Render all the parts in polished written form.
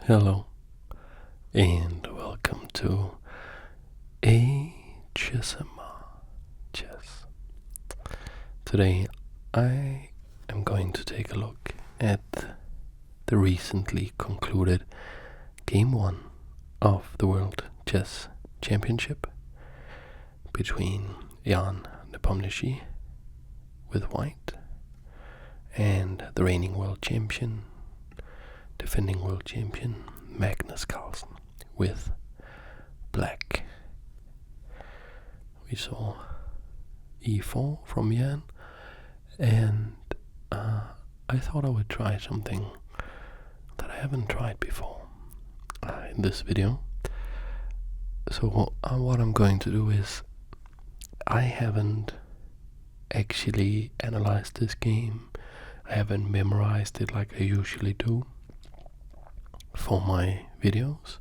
Hello, and welcome to ASMR Chess. Today I am going to take a look at the recently concluded Game 1 of the World Chess Championship between Carlsen-Nepomniachtchi with white and the reigning world champion, defending world champion Magnus Carlsen with black. We saw e4 from Jan, and I thought I would try something that I haven't tried before in this video. So what I'm going to do is, I haven't actually analyzed this game. I haven't memorized it like I usually do for my videos.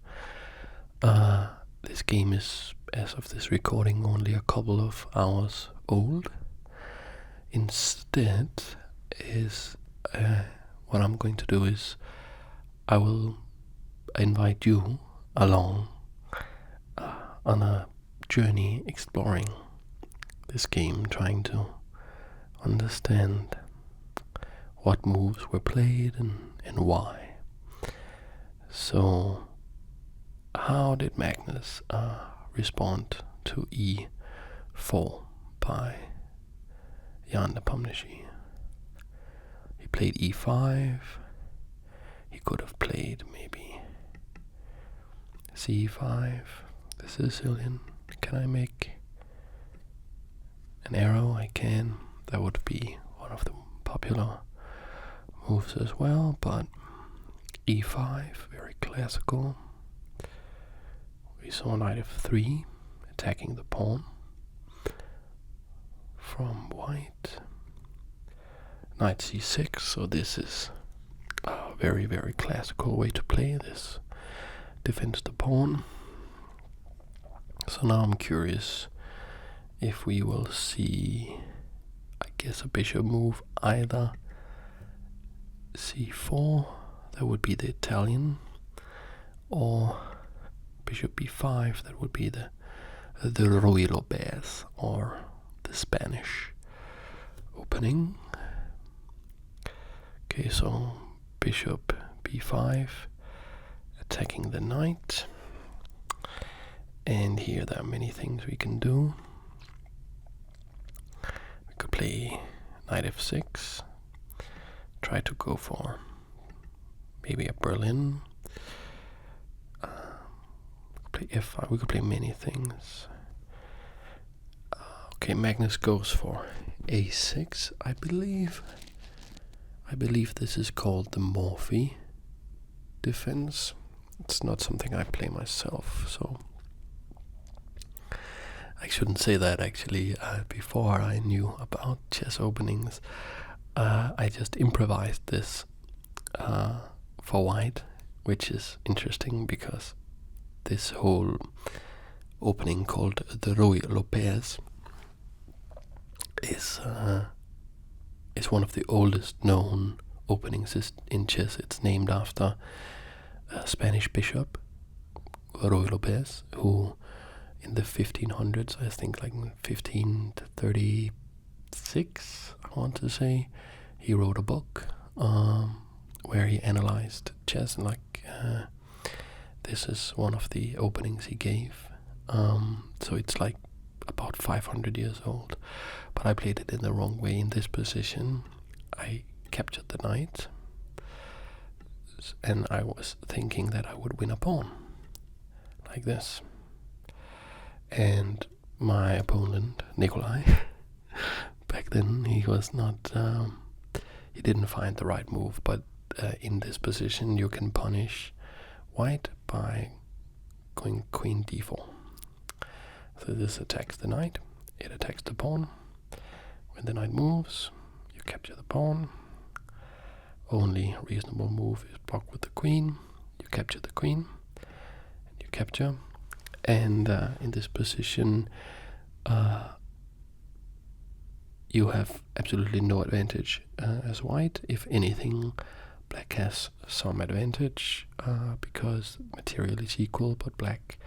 This game is, as of this recording, only a couple of hours old. Instead, what I'm going to do is I will invite you along on a journey exploring this game, trying to understand what moves were played and why. So, how did Magnus respond to e4 by Carlsen-Nepomniachtchi? He played e5. He could have played maybe c5. The Sicilian. Can I make an arrow? I can. That would be one of the popular moves as well, but e5, very classical. We saw knight f3 attacking the pawn from white. Knight c6, so this is a very, very classical way to play this. Defends the pawn. So now I'm curious if we will see, I guess, a bishop move, either c4, that would be the Italian, or bishop b5, that would be the Ruy Lopez, or the Spanish opening. Okay, so bishop b5 attacking the knight, and here there are many things we can do. We could play knight f6, try to go for maybe a Berlin. Play f5. We could play many things. Okay, Magnus goes for a6. I believe this is called the Morphe Defense. It's not something I play myself, so I shouldn't say that actually. Before I knew about chess openings, I just improvised this for white, which is interesting because this whole opening, called the Ruy Lopez, is one of the oldest known openings in chess. It's named after a Spanish bishop, Ruy Lopez, who in the 1500s, I think like 1536, I want to say, he wrote a book where he analyzed chess, and this is one of the openings he gave. So it's like about 500 years old, but I played it in the wrong way. In this position, I captured the knight, and I was thinking that I would win a pawn like this, and my opponent Nikolai back then, he was not he didn't find the right move. But in this position you can punish white by going queen d4. So this attacks the knight, it attacks the pawn. When the knight moves, you capture the pawn. Only reasonable move is block with the queen. You capture the queen, and you capture. And in this position, you have absolutely no advantage as white. If anything, black has some advantage because material is equal, but black,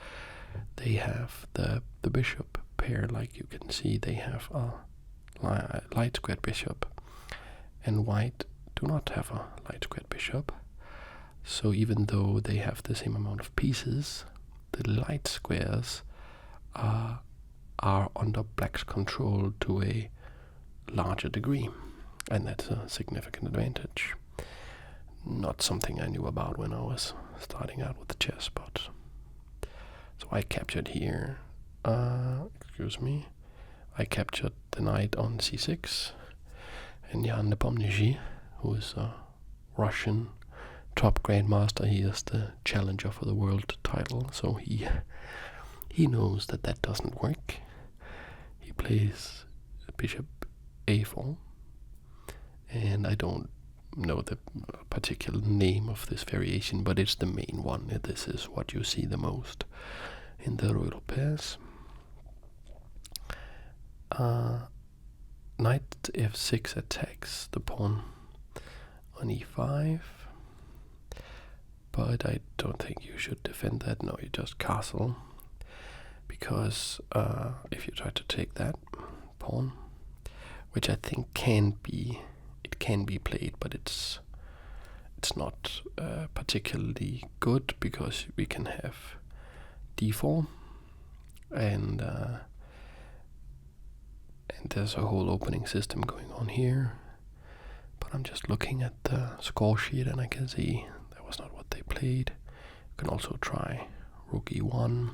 they have the bishop pair. Like you can see, they have a light squared bishop, and white do not have a light squared bishop. So even though they have the same amount of pieces, the light squares are under black's control to a larger degree, and that's a significant advantage. Not something I knew about when I was starting out with chess, but so I captured here. Excuse me. I captured the knight on c6, and Carlsen-Nepomniachtchi, who is a Russian top grandmaster, he is the challenger for the world title, so he knows that doesn't work. He plays bishop a4, and I don't know the particular name of this variation, but it's the main one. This is what you see the most in the Ruy Lopez. Knight f6 attacks the pawn on e5, but I don't think you should defend that. No, you just castle, because if you try to take that pawn, which I think can be played, but it's not particularly good, because we can have d4, and there's a whole opening system going on here. But I'm just looking at the score sheet, and I can see that was not what they played. You can also try rook e1.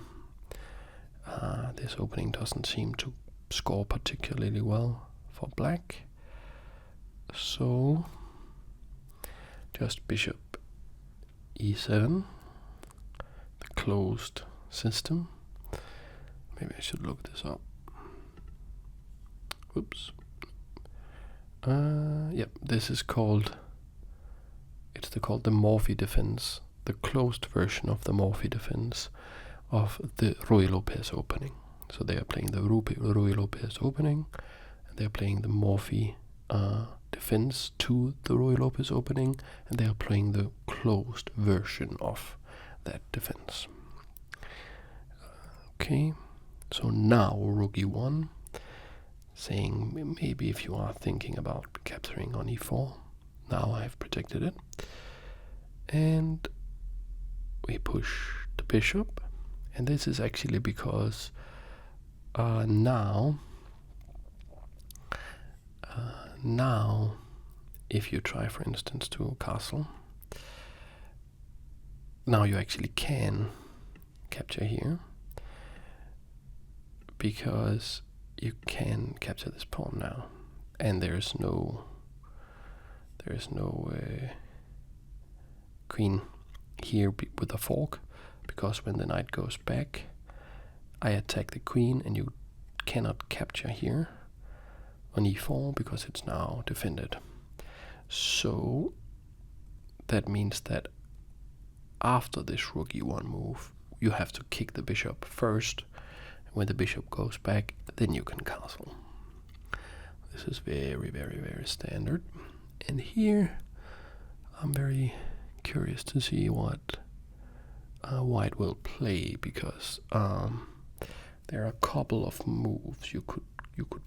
This opening doesn't seem to score particularly well for black, so just bishop e7, the closed system. Maybe I should look this up. Whoops. Yep, this is called the Morphe Defense, the closed version of the Morphe Defense of the Ruy Lopez opening. So they are playing the Ruy Lopez opening, and they are playing the Morphe Defense to the Ruy Lopez opening, and they are playing the closed version of that defense. Okay, so now rook e1, saying maybe if you are thinking about capturing on e4, now I have protected it, and we push the bishop, and this is actually because now if you try, for instance, to castle, now you actually can capture here, because you can capture this pawn now, and there is no queen here with a fork, because when the knight goes back, I attack the queen, and you cannot capture here on e4 because it's now defended. So that means that after this rook e1 move, you have to kick the bishop first. When the bishop goes back, then you can castle. This is very, very, very standard. And here, I'm very curious to see what white will play, because there are a couple of moves you could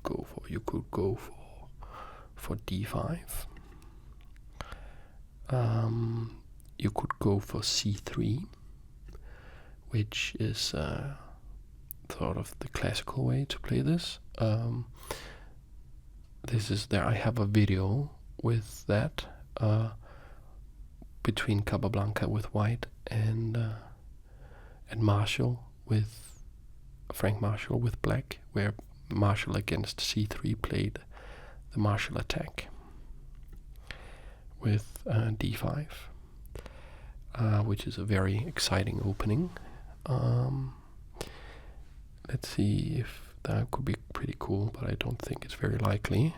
go for. You could go for d5. You could go for c3, which is sort of the classical way to play this. This is there. I have a video with that between Capablanca with white and Marshall with Frank Marshall with black, where Marshall against c3 played the Marshall attack with d5, which is a very exciting opening. Let's see if that could be pretty cool, but I don't think it's very likely.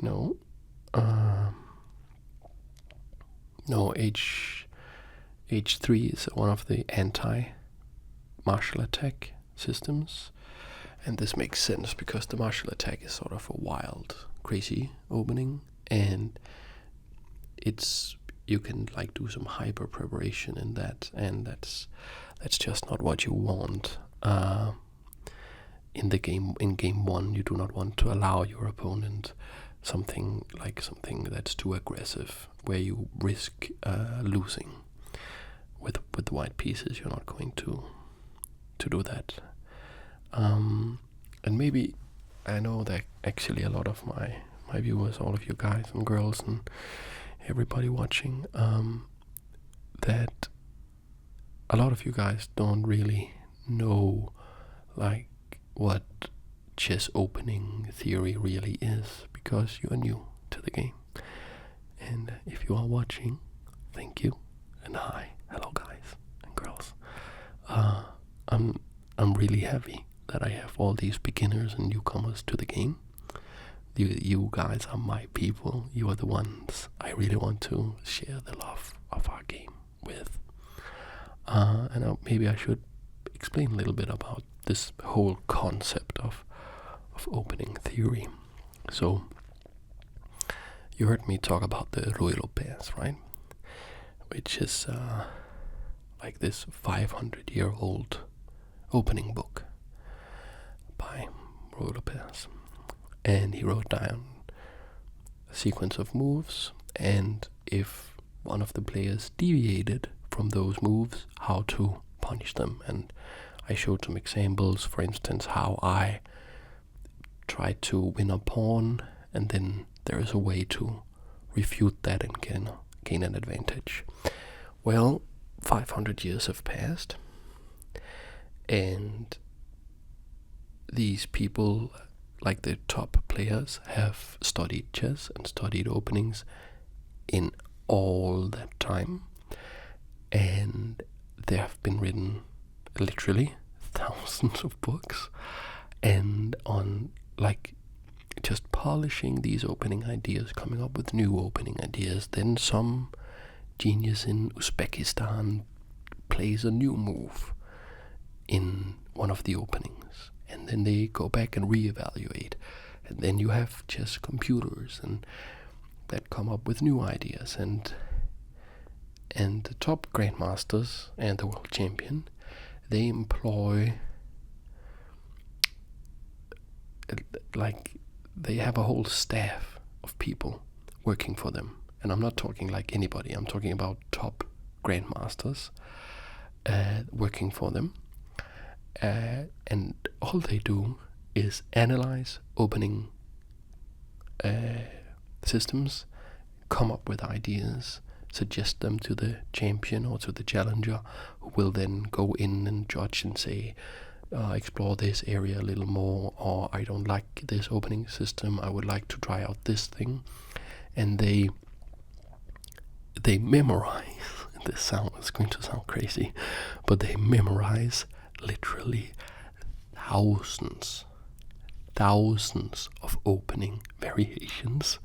No. No, h3 is one of the anti-Marshall attack systems, and this makes sense because the Marshall attack is sort of a wild, crazy opening, and you can like do some hyper preparation in that, and that's just not what you want. In game one, you do not want to allow your opponent something that's too aggressive, where you risk losing with the white pieces. You're not going to do that. And maybe, I know that actually a lot of my viewers, all of you guys and girls and everybody watching, that a lot of you guys don't really know like what chess opening theory really is, because you are new to the game. And if you are watching, thank you, and hello guys and girls. I'm really happy that I have all these beginners and newcomers to the game. You guys are my people. You are the ones I really want to share the love of our game with. And maybe I should explain a little bit about this whole concept of opening theory. So, you heard me talk about the Ruy Lopez, right? Which is like this 500-year-old opening book by Ruy Lopez. And he wrote down a sequence of moves, and if one of the players deviated from those moves, how to punish them. And I showed some examples, for instance, how I tried to win a pawn, and then there is a way to refute that and gain an advantage. Well, 500 years have passed, and these people, like the top players, have studied chess and studied openings in all that time, and there have been written literally thousands of books, and on like just polishing these opening ideas, coming up with new opening ideas. Then some genius in Uzbekistan plays a new move in one of the openings, and then they go back and reevaluate, and then you have chess computers and that come up with new ideas, and the top grandmasters and the world champion, they employ like they have a whole staff of people working for them. And I'm not talking like anybody, I'm talking about top grandmasters working for them, and all they do is analyze opening systems, come up with ideas, suggest them to the champion or to the challenger, who will then go in and judge and say, explore this area a little more, or I don't like this opening system, I would like to try out this thing. And they memorize, this is going to sound crazy, but they memorize literally thousands of opening variations,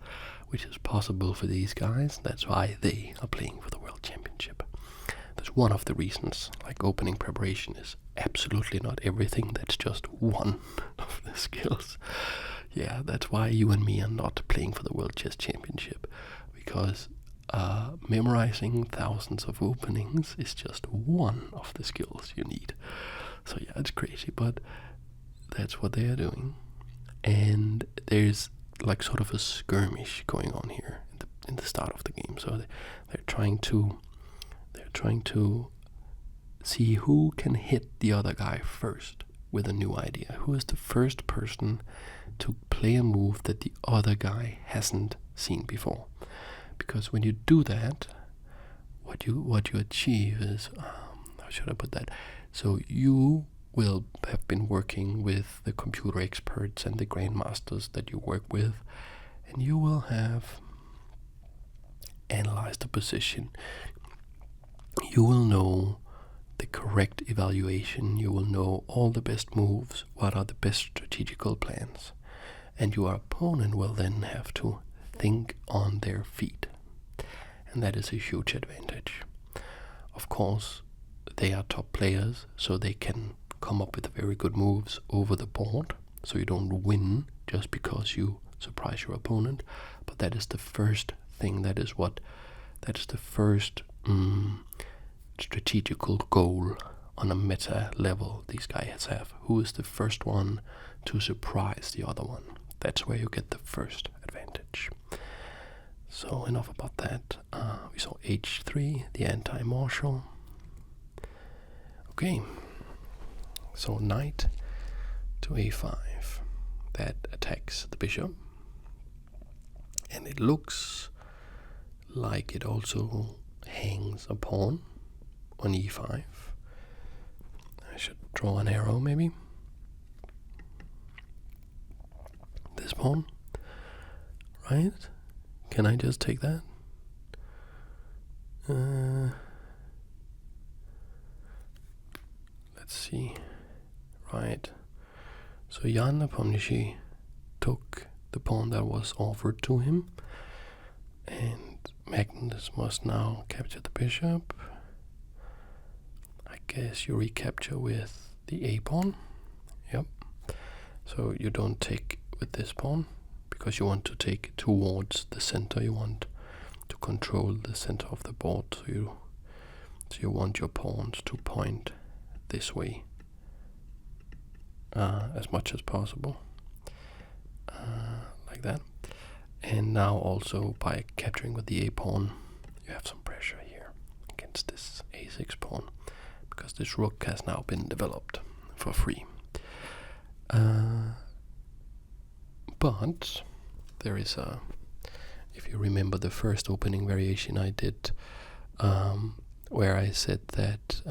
which is possible for these guys. That's why they are playing for the World Championship. That's one of the reasons. Like, opening preparation is absolutely not everything. That's just one of the skills. Yeah, that's why you and me are not playing for the World Chess Championship, because memorizing thousands of openings is just one of the skills you need. So yeah, it's crazy, but that's what they are doing. And there's like sort of a skirmish going on here in the start of the game. So they're trying to see who can hit the other guy first with a new idea. Who is the first person to play a move that the other guy hasn't seen before? Because when you do that, what you achieve is, how should I put that? So you will have been working with the computer experts and the grandmasters that you work with, and you will have analyzed the position. You will know the correct evaluation, you will know all the best moves, what are the best strategical plans, and your opponent will then have to think on their feet, and that is a huge advantage. Of course, they are top players, so they can come up with very good moves over the board, so you don't win just because you surprise your opponent, but that is the first thing. That is what That's the first strategical goal on a meta level these guys have. Who is the first one to surprise the other one? That's where you get the first advantage. So enough about that. We saw h3, the anti-marshal. Okay, so knight to a5. That attacks the bishop. And it looks like it also hangs a pawn on e5. I should draw an arrow maybe. This pawn, right? Can I just take that? Let's see. Right. So Carlsen-Nepomniachtchi took the pawn that was offered to him, and Magnus must now capture the bishop. I guess you recapture with the a pawn. Yep. So you don't take with this pawn because you want to take towards the center. You want to control the center of the board. So you want your pawns to point this way as much as possible, like that. And now also by capturing with the a pawn, you have some pressure here against this a6 pawn, because this rook has now been developed for free. But there is if you remember the first opening variation I did, where I said that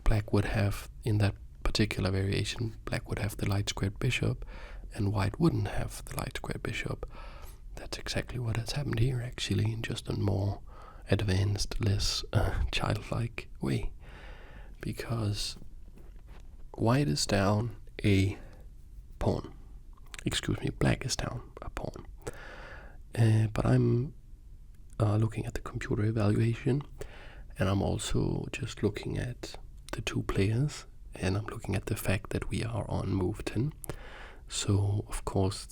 black would have, in that particular variation, black would have the light squared bishop and white wouldn't have the light squared bishop. That's exactly what has happened here, actually, in just a more advanced, less childlike way. Because white is down a pawn. Excuse me, black is down a pawn. But I'm looking at the computer evaluation, and I'm also just looking at the two players, and I'm looking at the fact that we are on move 10. So, of course,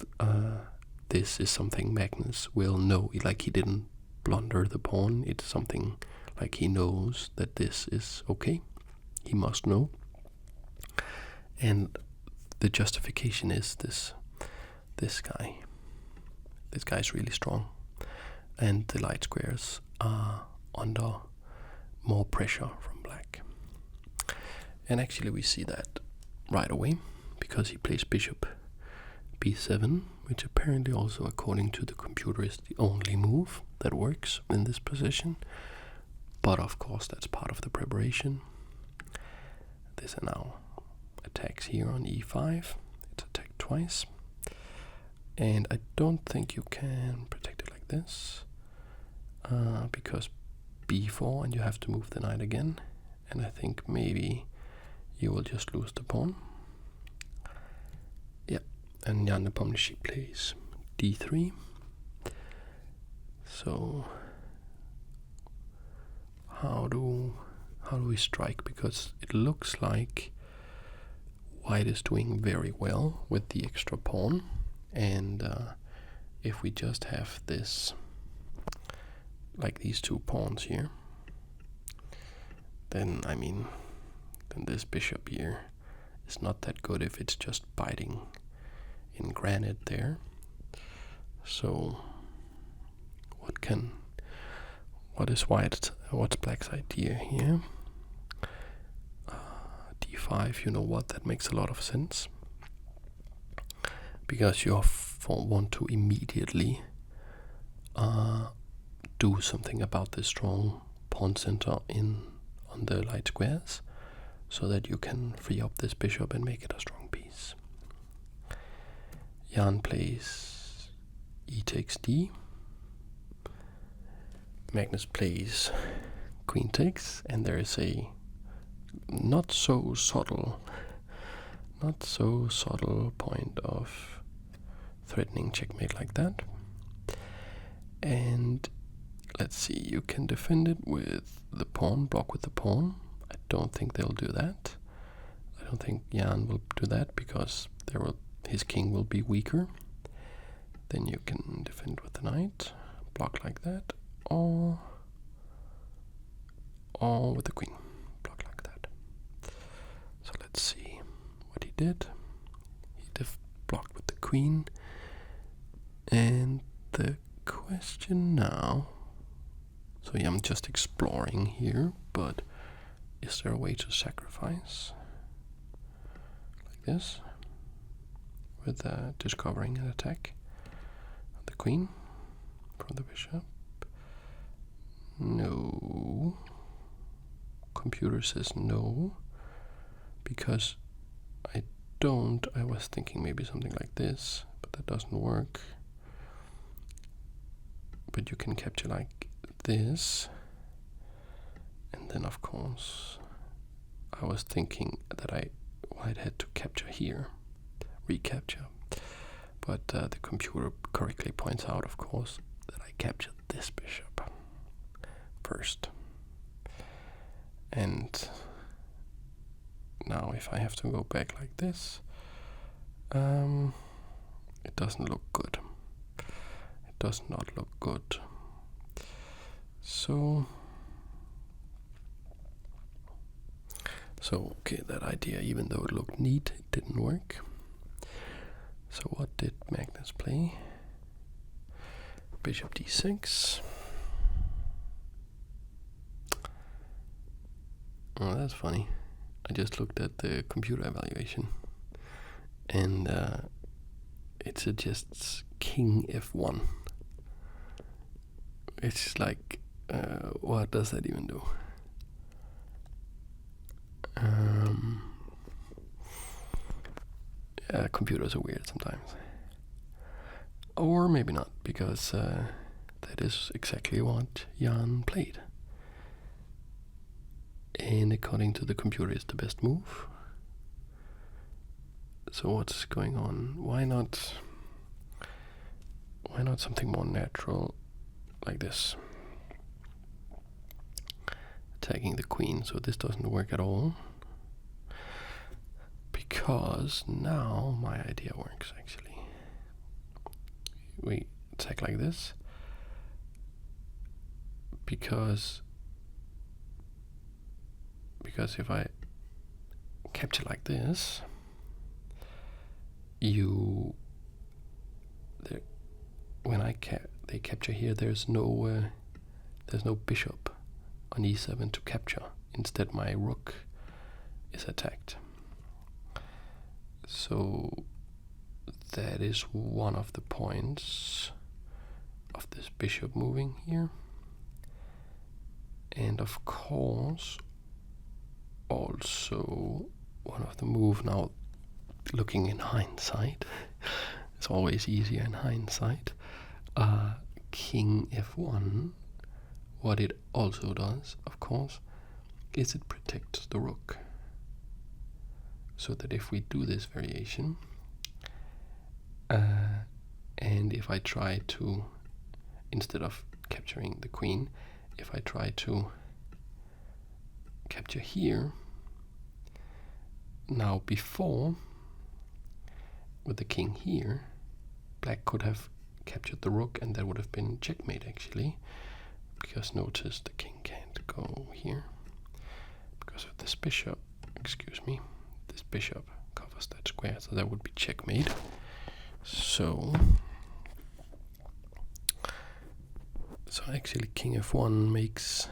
this is something Magnus will know. Like, he didn't blunder the pawn. It's something like he knows that this is okay. He must know. And the justification is this guy. This guy's really strong. And the light squares are under more pressure from black. And actually we see that right away, because he plays bishop b7, which apparently also, according to the computer, is the only move that works in this position. But of course that's part of the preparation. This now attacks here on e5. It's attacked twice. And I don't think you can protect it like this, because b4 and you have to move the knight again. And I think maybe you will just lose the pawn. Yeah, and Carlsen-Nepomniachtchi plays d3. So how do we strike? Because it looks like white is doing very well with the extra pawn, and if we just have this, like these two pawns here, then then this bishop here is not that good if it's just biting in granite there. So what's black's idea here? d5, you know what, that makes a lot of sense, because you want to immediately do something about the strong pawn center on the light squares, so that you can free up this bishop and make it a strong piece. Jan plays e takes d. Magnus plays queen takes, and there is a not so subtle point of threatening checkmate like that. And let's see, you can defend it with the pawn, block with the pawn. I don't think they'll do that. I don't think Jan will do that, because his king will be weaker. then you can defend with the knight, block like that, or with the queen, block like that. So let's see what he did. He blocked with the queen, and the question now, so yeah, I'm just exploring here, but is there a way to sacrifice like this with discovering an attack on the queen from the bishop? No. Computer says no, because I was thinking maybe something like this, but that doesn't work. But you can capture like this, and then of course I was thinking that I had to capture here, recapture, but the computer correctly points out, of course, that I captured this bishop first. And now if I have to go back like this, it doesn't look good. It does not look good. So okay, that idea, even though it looked neat, it didn't work. So what did Magnus play? Bishop d6. Oh, that's funny. I just looked at the computer evaluation, and it suggests king f1. It's like, what does that even do? Yeah, computers are weird sometimes. Or maybe not, because that is exactly what Jan played. And according to the computer, it's the best move. So what's going on? Why not something more natural like this? Attacking the queen, so this doesn't work at all. Because now my idea works, actually. We attack like this. Because if I capture like this, when they capture here, there's no bishop on e7 to capture. Instead, my rook is attacked. So that is one of the points of this bishop moving here. And of course, also one of the move now, looking in hindsight, it's always easier in hindsight, king f1, what it also does, of course, is it protects the rook. So that if we do this variation, and if I try to, instead of capturing the queen, if I try to capture here, now before, with the king here, black could have captured the rook, and that would have been checkmate, actually, because notice the king can't go here because of this bishop. Excuse me, this bishop covers that square, so that would be checkmate. So actually king f1 makes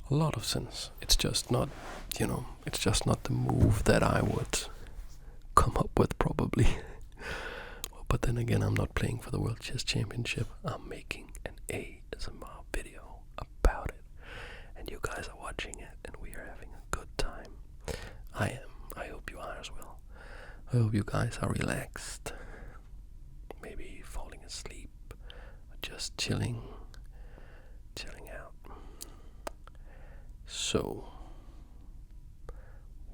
a lot of sense. It's just not, it's just not the move that I would come up with, probably. But then again, I'm not playing for the World Chess Championship. I'm making an ASMR video about it, and you guys are watching it, and we are having a good time. I am. I hope you are as well. I hope you guys are relaxed, maybe falling asleep, or just chilling out. So,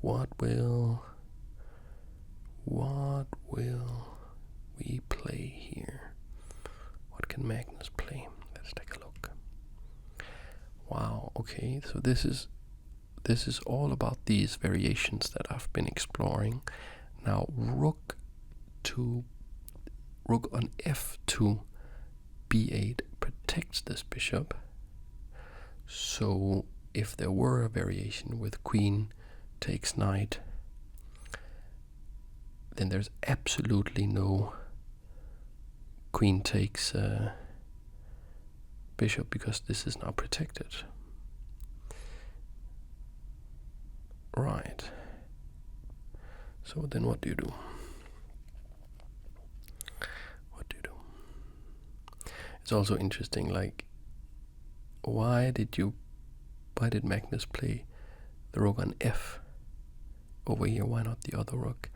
what will we play here? What can Magnus play? Let's take a look. Wow, okay, so this is all about these variations that I've been exploring. Now, rook to rook on f2, b8 protects this bishop. So if there were a variation with queen takes knight, then there's absolutely no queen takes bishop, because this is now protected. Right. So then what do you do? What do you do? It's also interesting, like, why did Magnus play the rook on f over here? Why not the other rook?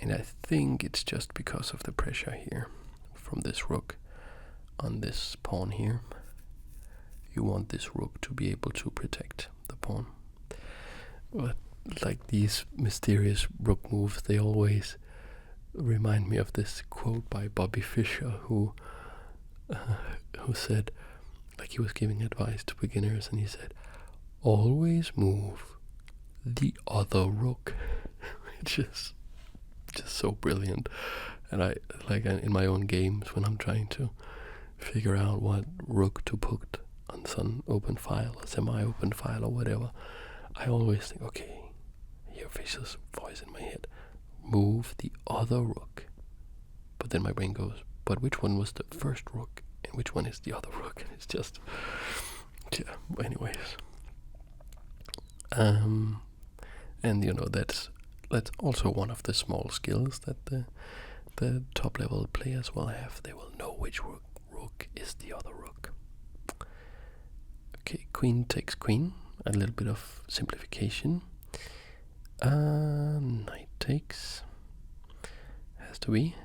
And I think it's just because of the pressure here from this rook on this pawn here. You want this rook to be able to protect the pawn. But like these mysterious rook moves, they always remind me of this quote by Bobby Fischer, who said, like, he was giving advice to beginners, and he said, always move the other rook. Which is just so brilliant. And I, like, in my own games, when I'm trying to figure out what rook to put on some open file or semi-open file or whatever, I always think, okay, hear Fischer's voice in my head, move the other rook. But then my brain goes, but which one was the first rook and which one is the other rook? And it's just, yeah, anyways. And you know, that's also one of the small skills that the top level players will have. They will know which rook is the other rook. Okay, queen takes queen. A little bit of simplification. Knight takes. Has to be.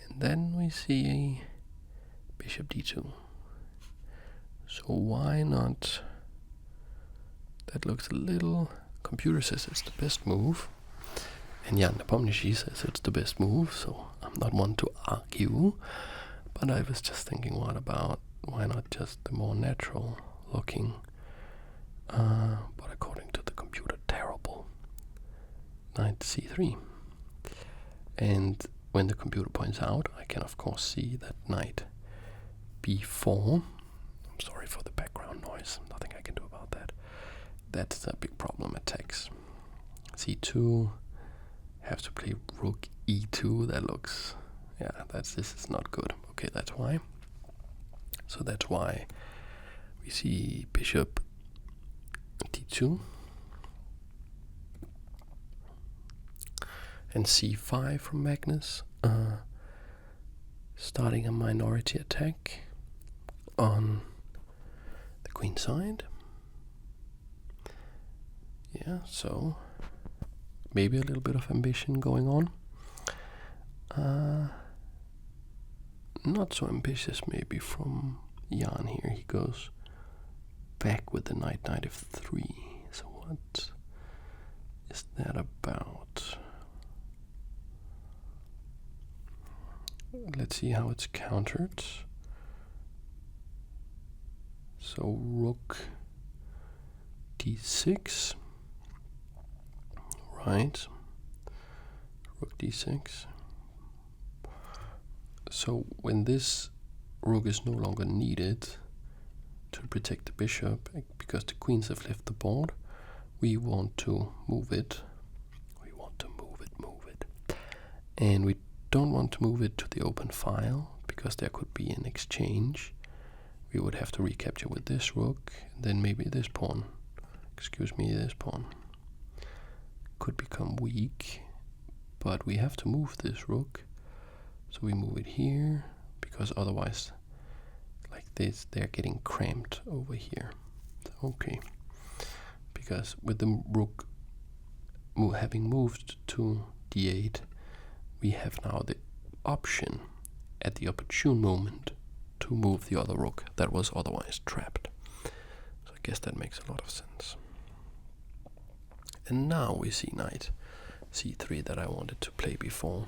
And then we see bishop d2. So why not? That looks a little... Computer says it's the best move. And Carlsen-Nepomniachtchi says it's the best move, so I'm not one to argue. But I was just thinking, what about, why not just the more natural looking, but according to the computer, terrible, knight c3. And when the computer points out, I can of course see that knight b4. I'm sorry for the background noise, nothing I can do about that. That's a big problem, attacks. c2, have to play rook e2, that looks, yeah, this is not good. Okay, that's why. So that's why we see bishop d2 and c5 from Magnus, starting a minority attack on the queen side. Yeah, so maybe a little bit of ambition going on. Not so ambitious maybe from Jan here. He goes back with the knight f3. So what is that about? Let's see how it's countered. So rook d6. Right. Rook d6. So when this rook is no longer needed to protect the bishop, because the queens have left the board, we want to move it. We want to move it. And we don't want to move it to the open file, because there could be an exchange. We would have to recapture with this rook, and then maybe this pawn, this pawn could become weak, but we have to move this rook. So we move it here, because otherwise, like this, they're getting cramped over here. Okay, because with the rook having moved to d8, we have now the option at the opportune moment to move the other rook that was otherwise trapped. So I guess that makes a lot of sense. And now we see knight c3 that I wanted to play before.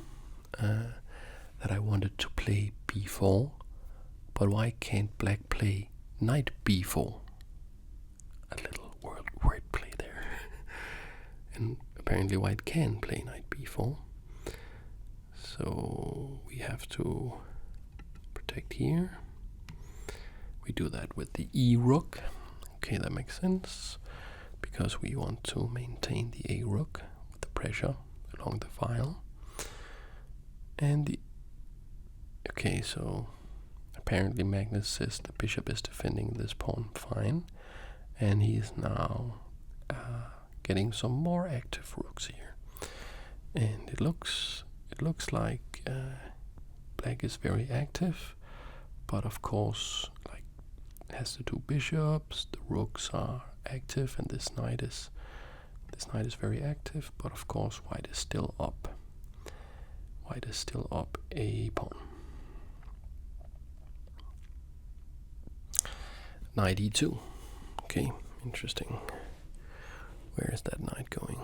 B4, but why can't black play knight b4? A little word play there. And apparently white can play knight b4. So we have to protect here. We do that with the e rook. Okay, that makes sense, because we want to maintain the a rook with the pressure along the file. And the okay, so apparently Magnus says the bishop is defending this pawn fine, and he is now getting some more active rooks here. And it looks like black is very active, but of course, like, has the two bishops, the rooks are active, and this knight is very active, but of course white is still up. White is still up a pawn. Knight e2. Okay, interesting. Where is that knight going?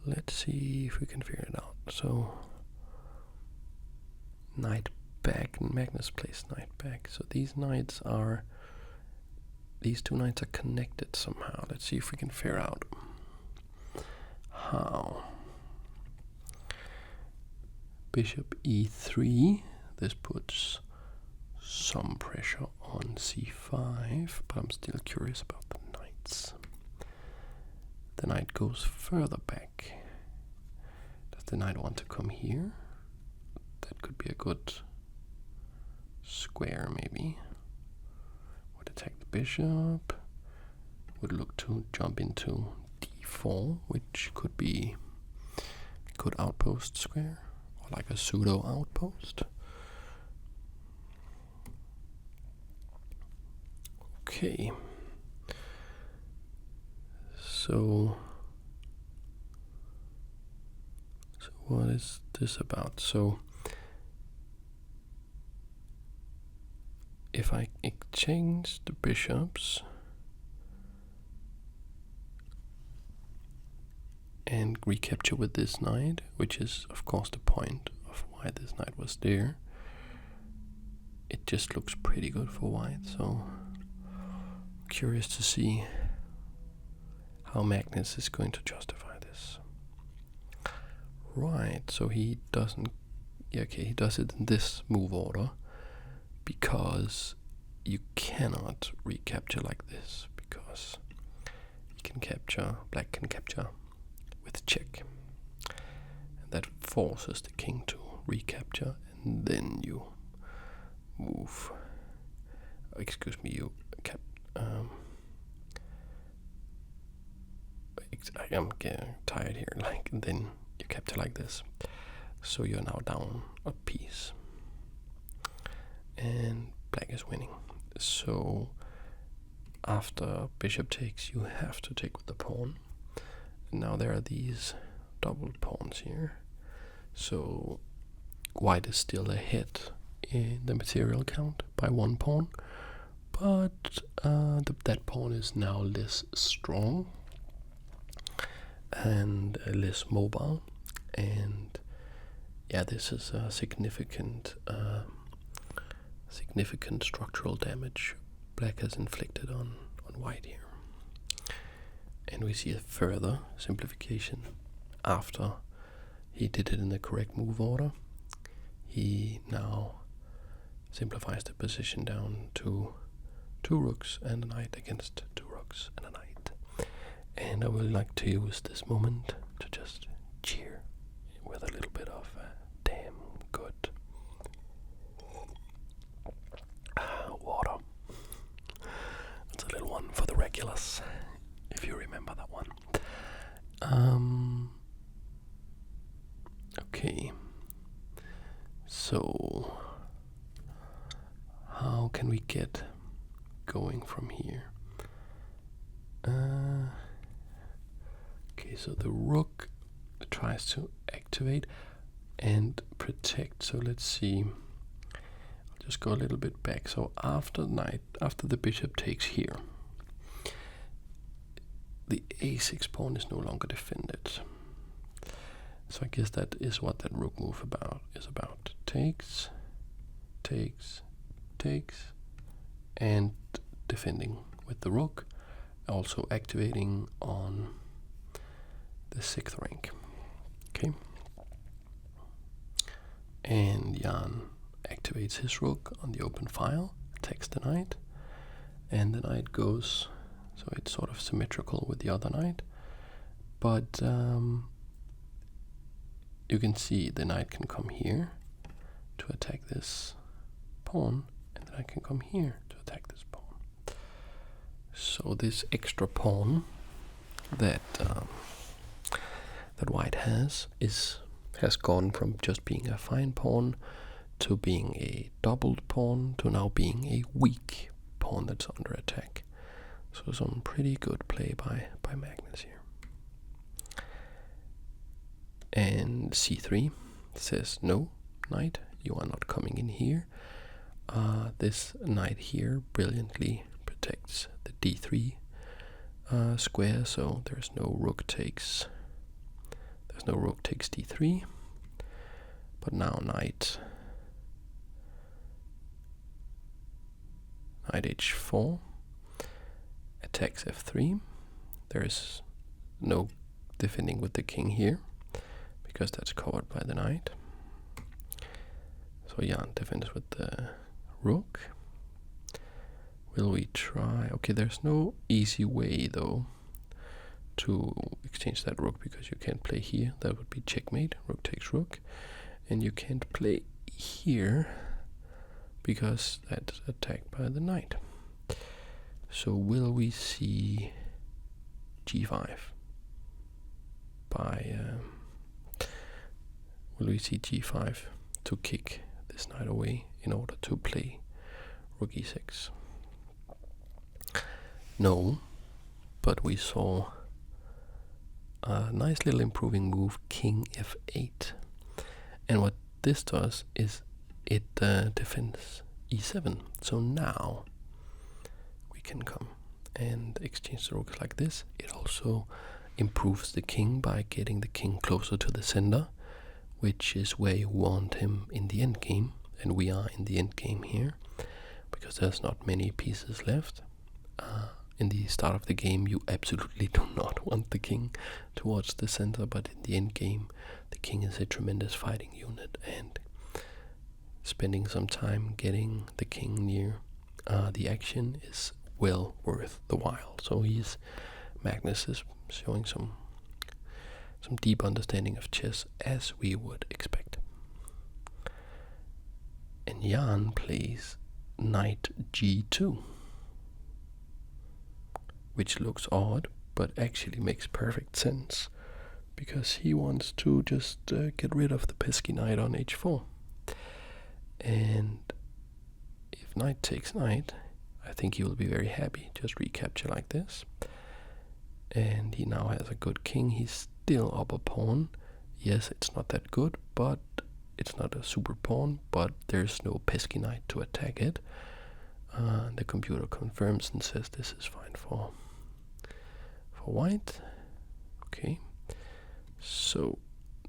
Let's see if we can figure it out. So knight back, and Magnus plays knight back. So these two knights are connected somehow. Let's see if we can figure out how. Bishop e3. This puts some pressure on c5, but I'm still curious about the knights. The knight goes further back. Does the knight want to come here? That could be a good square, maybe. Would attack the bishop. Would look to jump into d4, which could be a good outpost square, or like a pseudo outpost. Okay. So what is this about? So if I exchange the bishops and recapture with this knight, which is of course the point of why this knight was there, it just looks pretty good for white. So curious to see how Magnus is going to justify this. Right, so he doesn't. Yeah, okay, he does it in this move order because you cannot recapture like this, because you can capture, black can capture with check, and that forces the king to recapture, and then you move. Excuse me, you I am getting tired here. Like, and then you capture like this, so you're now down a piece, and black is winning. So after bishop takes, you have to take with the pawn. And now there are these double pawns here, so white is still ahead in the material count by one pawn, but that pawn is now less strong and less mobile, and yeah, this is a significant structural damage black has inflicted on white here. And we see a further simplification after he did it in the correct move order. He now simplifies the position down to 2 rooks and a knight against 2 rooks and a knight. And I would like to use this moment to just cheer with a little bit of damn good water. It's a little one for the regulars, if you remember that one. Okay. So how can we get going from here? Okay, so the rook tries to activate and protect. So let's see. I'll just go a little bit back. So after the bishop takes here, the a6 pawn is no longer defended. So I guess that is what that rook move is about. Takes, and defending with the rook, also activating on the 6th rank. Okay. And Jan activates his rook on the open file, attacks the knight, and the knight goes, so it's sort of symmetrical with the other knight, but you can see the knight can come here to attack this pawn, and then I can come here to attack this pawn. So this extra pawn that that white has gone from just being a fine pawn to being a doubled pawn to now being a weak pawn that's under attack. So some pretty good play by Magnus here. And c3 says, no, knight, you are not coming in here. This knight here brilliantly protects the d3 square, so there's no rook takes d3. But now knight h4 attacks f3. There is no defending with the king here, because that's covered by the knight. So Jan defends with the rook. Will we try? Okay, there's no easy way though to exchange that rook, because you can't play here. That would be checkmate. Rook takes rook. And you can't play here because that's attacked by the knight. So will we see g5 will we see g5 to kick this knight away in order to play rook e6? No, but we saw a nice little improving move, king f8. And what this does is it defends e7. So now we can come and exchange the rooks like this. It also improves the king by getting the king closer to the center, which is where you want him in the endgame. And we are in the endgame here, because there's not many pieces left. In the start of the game, you absolutely do not want the king towards the center, but in the end game, the king is a tremendous fighting unit, and spending some time getting the king near the action is well worth the while. So Magnus is showing some deep understanding of chess, as we would expect. And Jan plays knight g2. Which looks odd, but actually makes perfect sense, because he wants to just get rid of the pesky knight on h4. And if knight takes knight, I think he will be very happy. Just recapture like this. And he now has a good king. He's still up a pawn. Yes, it's not that good, but it's not a super pawn, but there's no pesky knight to attack it. The computer confirms and says this is fine for white. Okay, so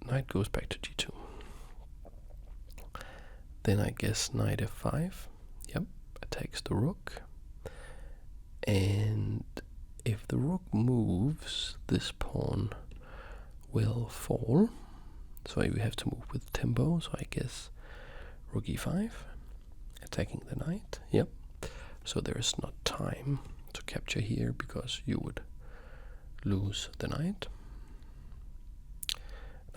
knight goes back to g2. Then I guess knight f5. Yep, attacks the rook. And if the rook moves, this pawn will fall. So we have to move with tempo. So I guess rook e5, attacking the knight. Yep. So there is not time to capture here, because you would lose the knight.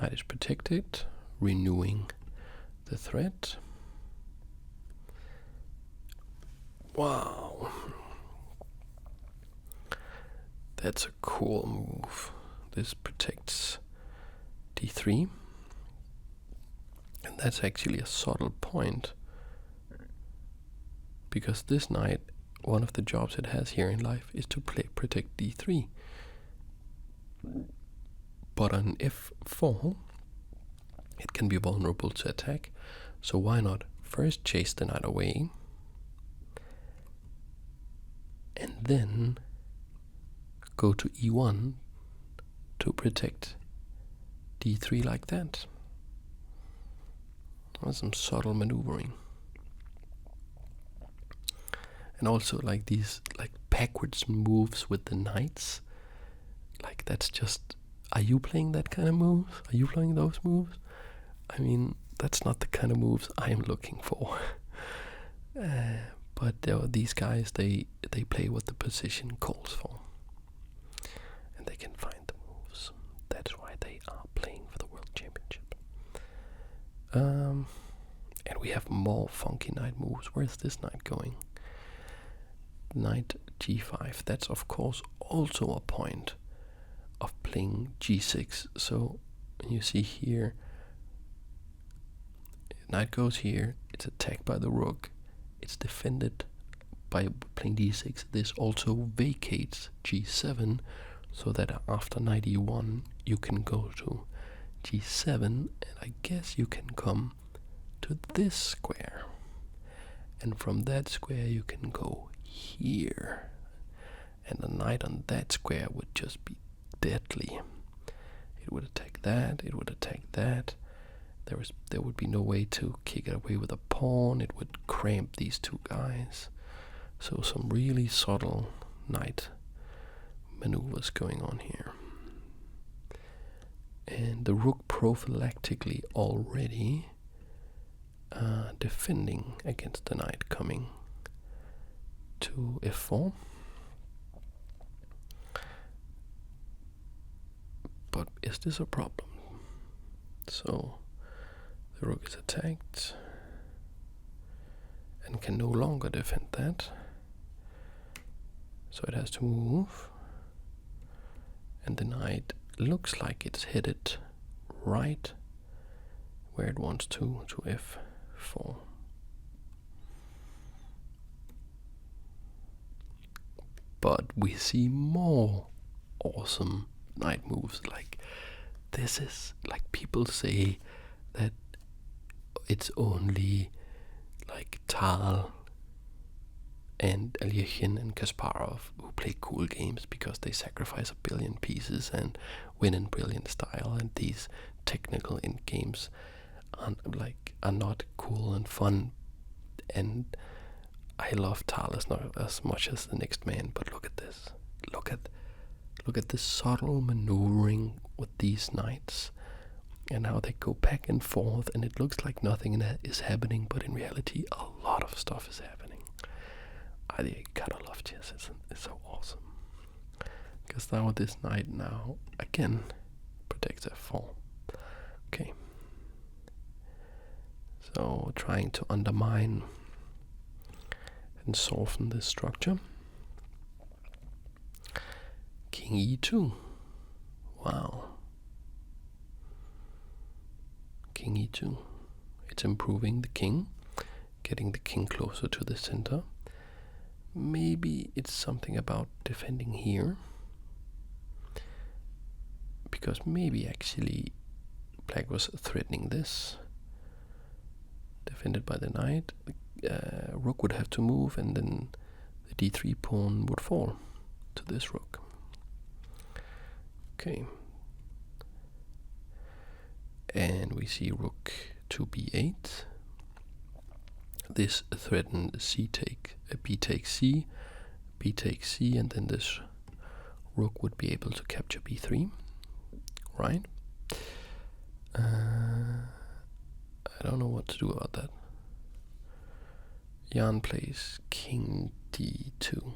Knight is protected, renewing the threat. Wow, that's a cool move. This protects d3, and that's actually a subtle point, because this knight, one of the jobs it has here in life is to protect d3. But on f4, it can be vulnerable to attack, so why not first chase the knight away, and then go to e1 to protect d3 like that. That's some subtle maneuvering. And also like these backwards moves with the knights, like that's just Are you playing that kind of moves? Are you playing those moves? I mean, that's not the kind of moves I'm looking for. But these guys, they play what the position calls for. And they can find the moves. That's why they are playing for the World Championship. And we have more funky knight moves. Where's this knight going? Knight g5. That's of course also a point of playing g6. So you see here, knight goes here. It's attacked by the rook. It's defended by playing d6. This also vacates g7, so that after knight e1 you can go to g7, and I guess you can come to this square, and from that square you can go here, and the knight on that square would just be deadly. It would attack that, it would attack that. There would be no way to kick it away with a pawn. It would cramp these two guys. So some really subtle knight maneuvers going on here. And the rook prophylactically already defending against the knight coming to f4. But is this a problem? So the rook is attacked and can no longer defend that. So it has to move. And the knight looks like it's headed right where it wants to f4. But we see more awesome knight moves. Like, this is, like, people say that it's only like Tal and Alyoshin and Kasparov who play cool games because they sacrifice a billion pieces and win in brilliant style, and these technical end games are not cool and fun. And I love Tal not as much as the next man, but look at this. Look at this subtle maneuvering with these knights and how they go back and forth, and it looks like nothing is happening, but in reality a lot of stuff is happening. I gotta love chess. It's so awesome. Because now this knight now again protects f4. Okay. So trying to undermine and soften this structure. King e2. Wow. King e2. It's improving the king, getting the king closer to the center. Maybe it's something about defending here, because maybe actually black was threatening this. Defended by the knight, rook would have to move, and then the d3 pawn would fall to this rook. Okay. And we see rook to b8. This threatened b takes c, b takes c, and then this rook would be able to capture b3, right? I don't know what to do about that. Jan plays king d2,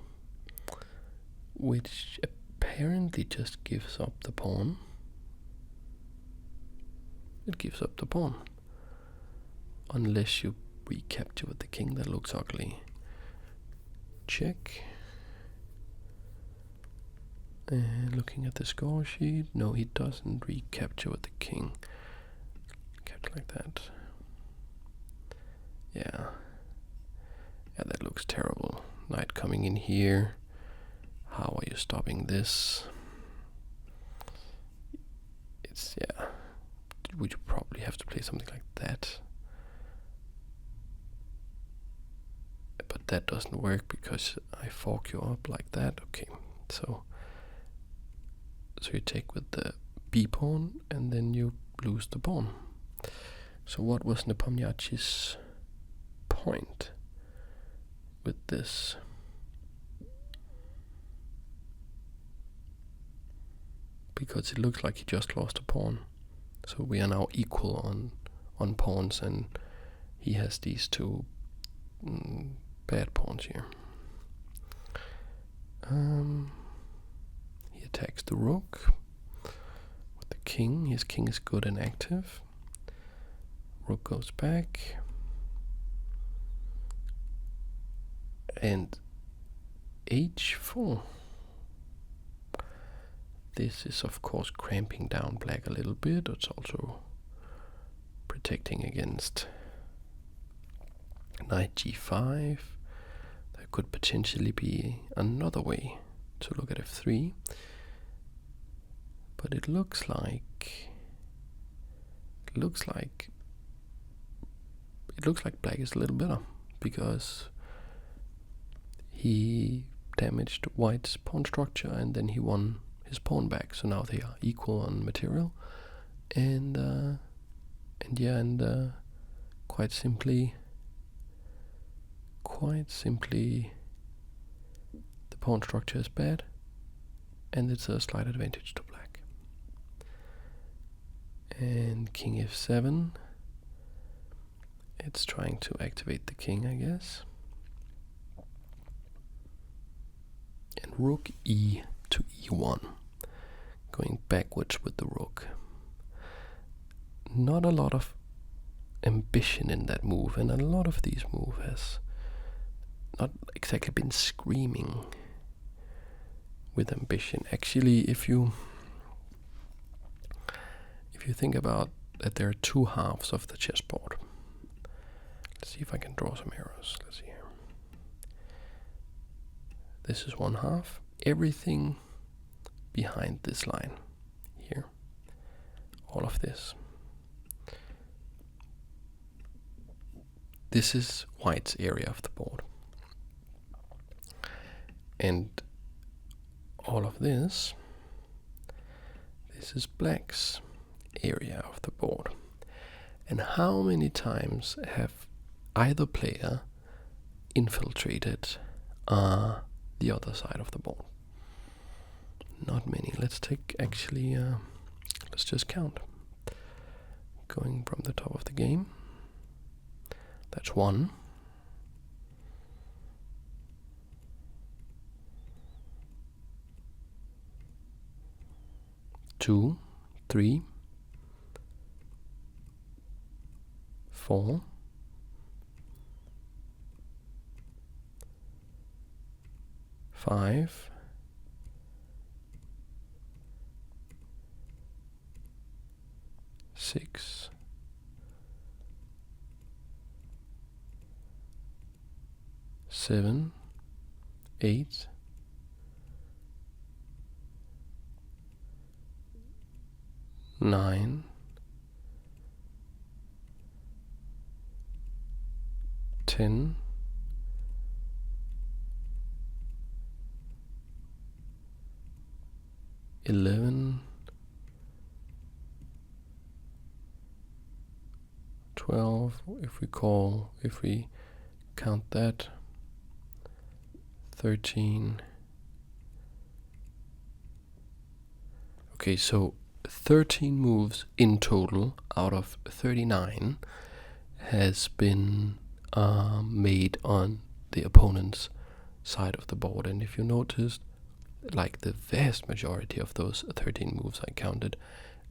which apparently just gives up the pawn. It gives up the pawn. Unless you recapture with the king, that looks ugly. Check. And looking at the score sheet, no, he doesn't recapture with the king. Kept like that. Yeah. Yeah, that looks terrible. Knight coming in here. How are you stopping this? It's, yeah. Would you probably have to play something like that? But that doesn't work because I fork you up like that. Okay, so you take with the b pawn and then you lose the pawn. So what was Nepomniachtchi's point with this? because it looks like he just lost a pawn. So we are now equal on pawns, and he has these two bad pawns here. He attacks the rook with the king. His king is good and active. Rook goes back. And h4. This is of course cramping down black a little bit. It's also protecting against knight g5. There could potentially be another way to look at f3, but it looks like black is a little better, because he damaged white's pawn structure and then he won his pawn back. So now they are equal on material, and quite simply, the pawn structure is bad, and it's a slight advantage to black. And king f7. It's trying to activate the king, I guess. And rook e to e1, going backwards with the rook. Not a lot of ambition in that move, and a lot of these moves has not exactly been screaming with ambition. Actually, if you think about that, there are two halves of the chessboard. Let's see if I can draw some arrows. Let's see here. This is one half. Everything behind this line here, all of this. This is white's area of the board. And all of this is black's area of the board. And how many times have either player infiltrated the other side of the board? Not many. Let's take actually, let's just count. Going from the top of the game. That's 1. 2, 3, 4, 5, 6, 7, 8, 9, 10, 11, 12, if we count that, 13. Okay, so 13 moves in total out of 39 has been made on the opponent's side of the board. And if you noticed, like the vast majority of those 13 moves I counted,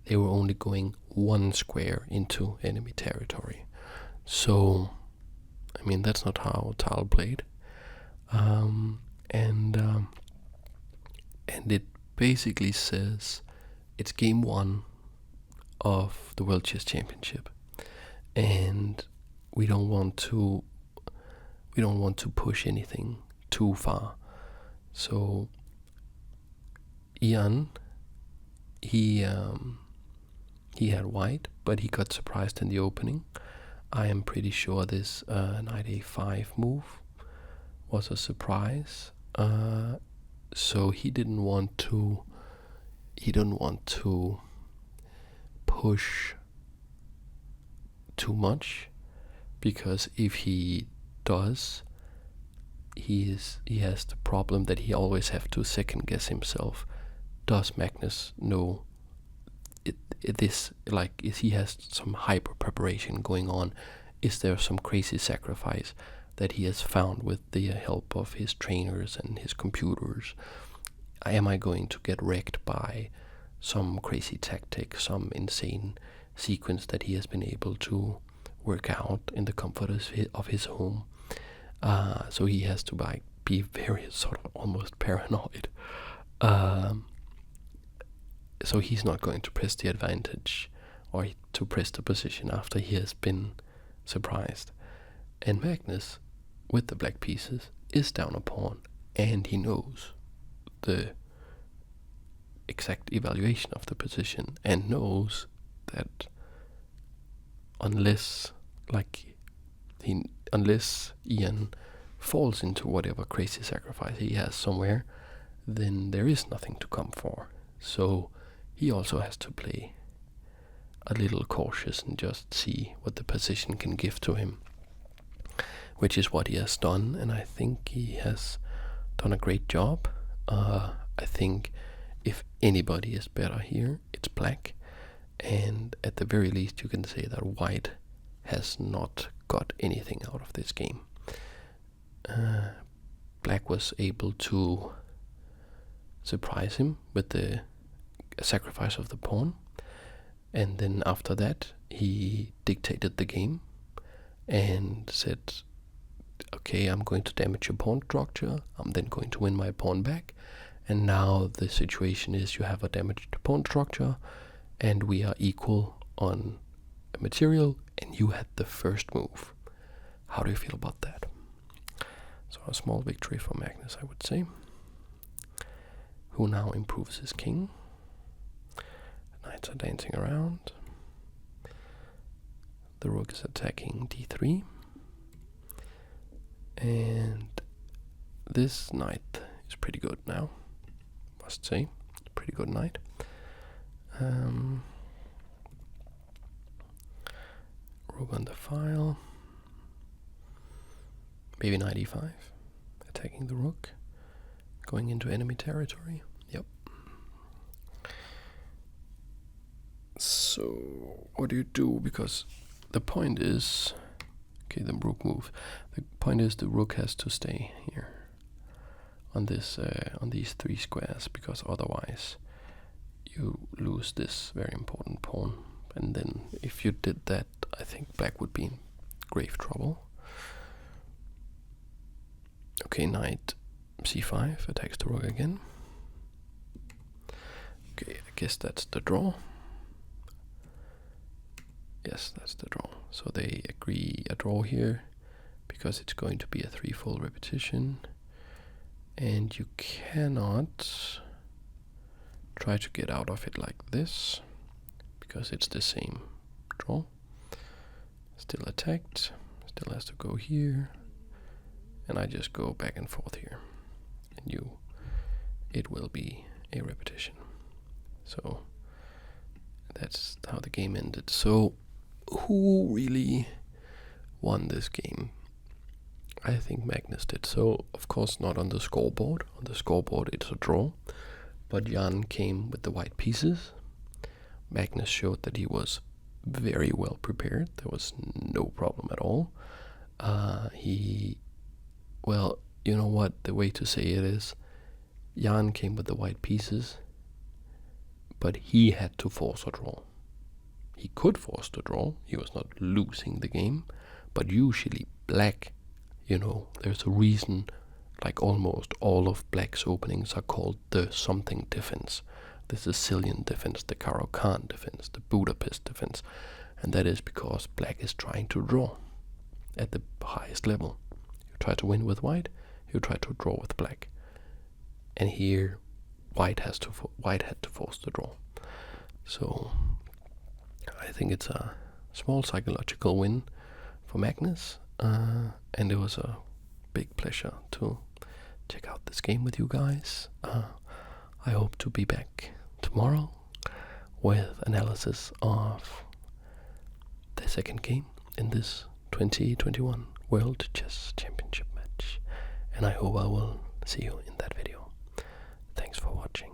they were only going one square into enemy territory. So, I mean, that's not how Tal played. And it basically says it's game 1 of the World Chess Championship, and we don't want to push anything too far. So Ian, he had white, but he got surprised in the opening. I am pretty sure this knight a5 move was a surprise. So he didn't want to push too much, because if he does, he has the problem that he always have to second guess himself does Magnus know this? Like, is he has some hyper preparation going on? Is there some crazy sacrifice that he has found with the help of his trainers and his computers? Am I going to get wrecked by some crazy tactic, some insane sequence that he has been able to work out in the comfort of his home? So he has to be very sort of almost paranoid. So he's not going to press the advantage or to press the position after he has been surprised. And Magnus, with the black pieces, is down a pawn, and he knows the exact evaluation of the position, and knows that unless Ian falls into whatever crazy sacrifice he has somewhere, then there is nothing to come for. So he also has to play a little cautious and just see what the position can give to him, which is what he has done, and I think he has done a great job. I think if anybody is better here, it's black, and at the very least you can say that white has not got anything out of this game. Black was able to surprise him with the sacrifice of the pawn, and then after that he dictated the game and said, okay, I'm going to damage your pawn structure, I'm then going to win my pawn back, and now the situation is you have a damaged pawn structure and we are equal on material, and you had the first move. How do you feel about that? So a small victory for Magnus, I would say, who now improves his king. Knights are dancing around. The rook is attacking d3. And this knight is pretty good now, must say. Pretty good knight. Rook on the file. Maybe knight e5. Attacking the rook. Going into enemy territory. Yep. So what do you do? Because the point is, okay, the rook moves. The point is the rook has to stay here on this on these three squares, because otherwise you lose this very important pawn. And then if you did that, I think black would be in grave trouble. Okay, knight c5 attacks the rook again. Okay, I guess that's the draw. Yes, that's the draw. So they agree a draw here, because it's going to be a threefold repetition, and you cannot try to get out of it like this, because it's the same draw. Still attacked, still has to go here, and I just go back and forth here, and it will be a repetition. So that's how the game ended. So who really won this game? I think Magnus did. So of course not on the scoreboard. On the scoreboard it's a draw, but Jan came with the white pieces. Magnus showed that he was very well prepared. There was no problem at all. Well, you know what, the way to say it is, Jan came with the white pieces, but he had to force a draw. He could force the draw, he was not losing the game, but usually black, there's a reason, like almost all of black's openings are called the something defense, the Sicilian defense, the Caro-Kann defense, the Budapest defense, and that is because black is trying to draw at the highest level. You try to win with white, you try to draw with black, and here white had to force the draw. So I think it's a small psychological win for Magnus, and it was a big pleasure to check out this game with you guys. I hope to be back tomorrow with analysis of the second game in this 2021 World Chess Championship match, and I hope I will see you in that video. Thanks for watching.